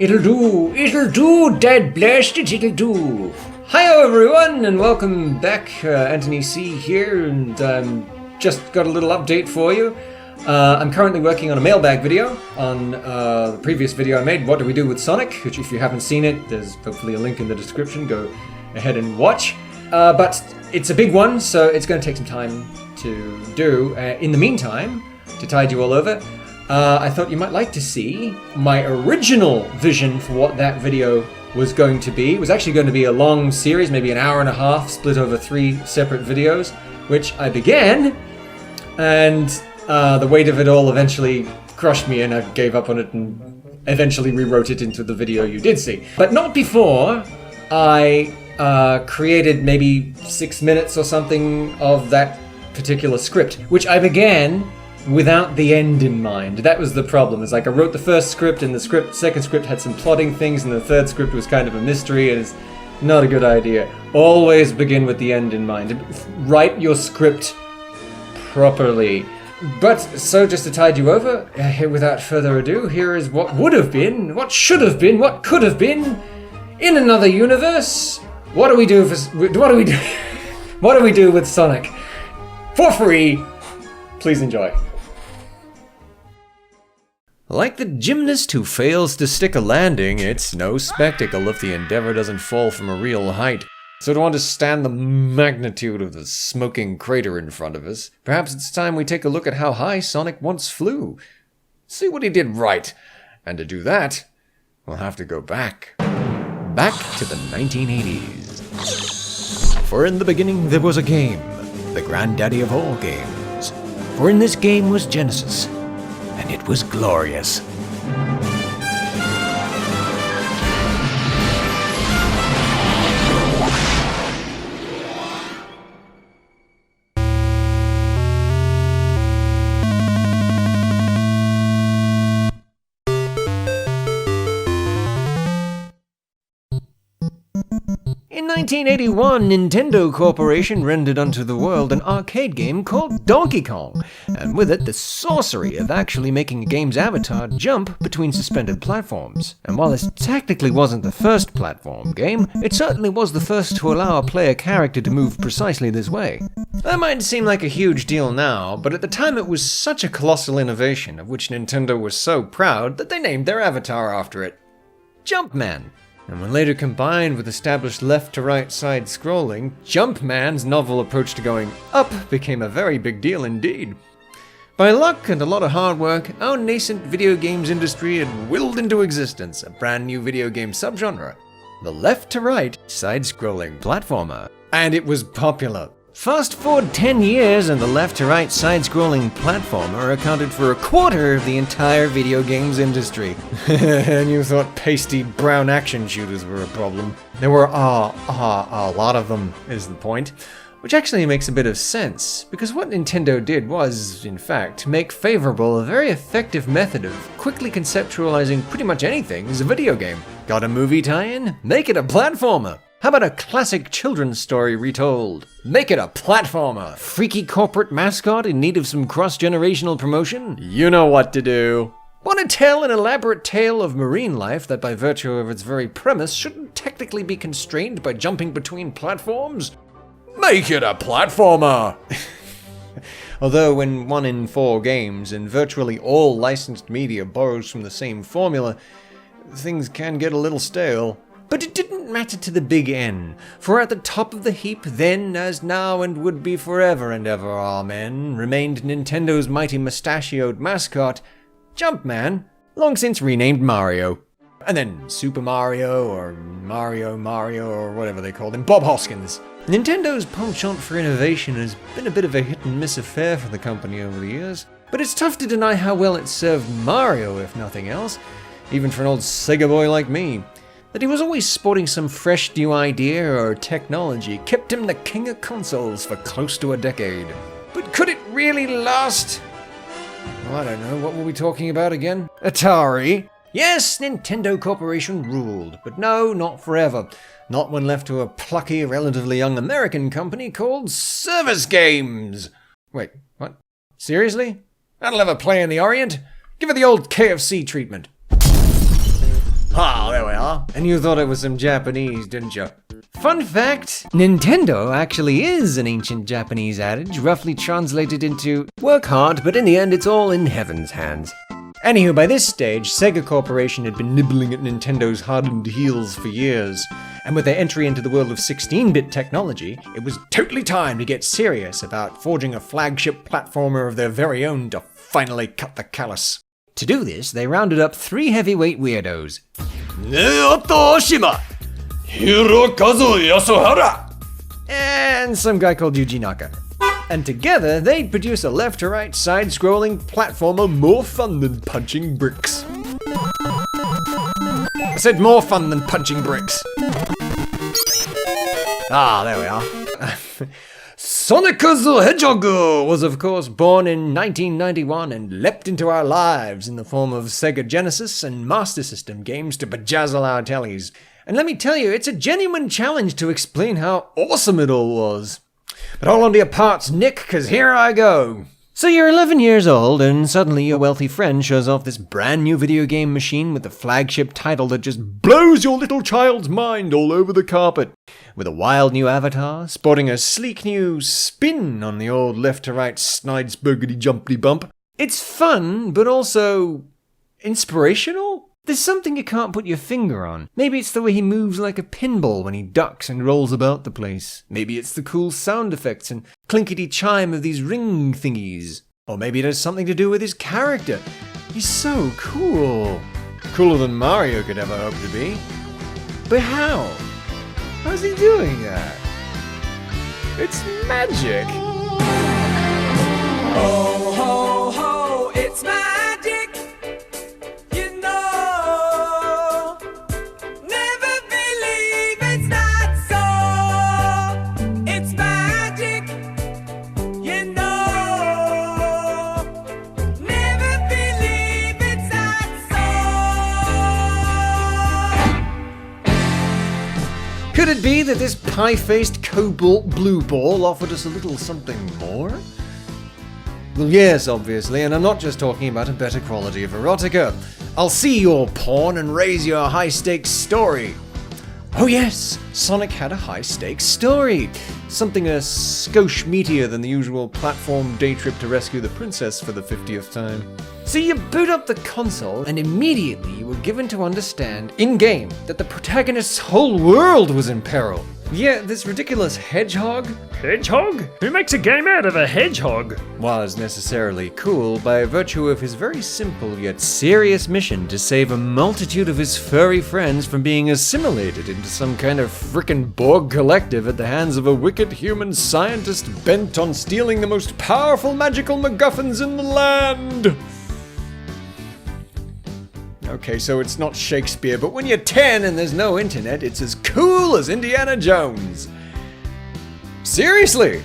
It'll do, Dad blast it, it'll do. Hi everyone, and welcome back. Anthony C here, and just got a little update for you. I'm currently working on a mailbag video on the previous video I made, What Do We Do with Sonic, which if you haven't seen it, there's hopefully a link in the description, go ahead and watch. But it's a big one, so it's going to take some time to do. In the meantime, to tide you all over, I thought you might like to see my original vision for what that video was going to be. It was actually going to be a long series, maybe an hour and a half, split over 3 separate videos, which I began, and the weight of it all eventually crushed me and I gave up on it and eventually rewrote it into the video you did see. But not before I created maybe 6 minutes or something of that particular script, which I began without the end in mind. That was the problem. It's like I wrote the first script and the second script had some plotting things and the third script was kind of a mystery, and it's not a good idea. Always begin with the end in mind. Write your script properly. But, so just to tide you over, without further ado, here is what would have been, what should have been, what could have been, in another universe. What do we do with Sonic? For free. Please enjoy. Like the gymnast who fails to stick a landing, it's no spectacle if the endeavor doesn't fall from a real height. So to understand the magnitude of the smoking crater in front of us, perhaps it's time we take a look at how high Sonic once flew. See what he did right. And to do that, we'll have to go back. Back to the 1980s. For in the beginning there was a game, the granddaddy of all games. For in this game was Genesis, and it was glorious. In 1981, Nintendo Corporation rendered unto the world an arcade game called Donkey Kong, and with it the sorcery of actually making a game's avatar jump between suspended platforms. And while this technically wasn't the first platform game, it certainly was the first to allow a player character to move precisely this way. That might seem like a huge deal now, but at the time it was such a colossal innovation of which Nintendo was so proud that they named their avatar after it. Jumpman. And when later combined with established left-to-right side scrolling, Jumpman's novel approach to going up became a very big deal indeed. By luck and a lot of hard work, our nascent video games industry had willed into existence a brand new video game subgenre, the left-to-right side-scrolling platformer. And it was popular. Fast forward 10 years and the left-to-right side-scrolling platformer accounted for a quarter of the entire video games industry. And you thought pasty brown action shooters were a problem. There were a lot of them, is the point. Which actually makes a bit of sense, because what Nintendo did was, in fact, make favorable a very effective method of quickly conceptualizing pretty much anything as a video game. Got a movie tie-in? Make it a platformer! How about a classic children's story retold? Make it a platformer! Freaky corporate mascot in need of some cross-generational promotion? You know what to do. Want to tell an elaborate tale of marine life that by virtue of its very premise shouldn't technically be constrained by jumping between platforms? Make it a platformer! Although when 1 in 4 games and virtually all licensed media borrows from the same formula, things can get a little stale. But it didn't matter to the big N, for at the top of the heap then, as now and would be forever and ever, amen, remained Nintendo's mighty mustachioed mascot, Jumpman, long since renamed Mario. And then Super Mario, or Mario, or whatever they called him, Bob Hoskins. Nintendo's penchant for innovation has been a bit of a hit-and-miss affair for the company over the years, but it's tough to deny how well it served Mario, if nothing else, even for an old Sega boy like me. That he was always sporting some fresh new idea or technology kept him the king of consoles for close to a decade. But could it really last? Well, I don't know, what were we talking about again? Atari? Yes, Nintendo Corporation ruled, but no, not forever. Not when left to a plucky, relatively young American company called Service Games. Wait, what? Seriously? That'll ever play in the Orient? Give it the old KFC treatment. Ah, there we are. And you thought it was some Japanese, didn't you? Fun fact, Nintendo actually is an ancient Japanese adage, roughly translated into, work hard, but in the end it's all in heaven's hands. Anywho, by this stage, Sega Corporation had been nibbling at Nintendo's hardened heels for years. And with their entry into the world of 16-bit technology, it was totally time to get serious about forging a flagship platformer of their very own to finally cut the callus. To do this, they rounded up 3 heavyweight weirdos. Naoto Oshima, Hirokazu Yasuhara, and some guy called Yuji Naka. And together, they'd produce a left-to-right side-scrolling platformer more fun than punching bricks. I said more fun than punching bricks. Ah, there we are. Sonic the Hedgehog was of course born in 1991 and leapt into our lives in the form of Sega Genesis and Master System games to bejazzle our tellies. And let me tell you, it's a genuine challenge to explain how awesome it all was. But hold on to your parts, Nick, cause here I go. So you're 11 years old, and suddenly your wealthy friend shows off this brand new video game machine with a flagship title that just blows your little child's mind all over the carpet. With a wild new avatar, sporting a sleek new spin on the old left-to-right snidesburgity-jumpity-bump. It's fun, but also inspirational? There's something you can't put your finger on. Maybe it's the way he moves like a pinball when he ducks and rolls about the place. Maybe it's the cool sound effects and clinkety chime of these ring thingies. Or maybe it has something to do with his character. He's so cool. Cooler than Mario could ever hope to be. But how? How's he doing that? It's magic. Ho, ho, ho, it's magic. Could it be that this pie-faced cobalt blue ball offered us a little something more? Well, yes, obviously, and I'm not just talking about a better quality of erotica. I'll see your porn and raise your high-stakes story. Oh yes, Sonic had a high-stakes story. Something a skosh meatier than the usual platform day trip to rescue the princess for the 50th time. So you boot up the console, and immediately you were given to understand, in-game, that the protagonist's whole world was in peril. Yeah, this ridiculous hedgehog? Hedgehog? Who makes a game out of a hedgehog? Was necessarily cool by virtue of his very simple yet serious mission to save a multitude of his furry friends from being assimilated into some kind of frickin' Borg collective at the hands of a wicked human scientist bent on stealing the most powerful magical MacGuffins in the land. Okay, so it's not Shakespeare, but when you're 10 and there's no internet, it's as cool as Indiana Jones. Seriously!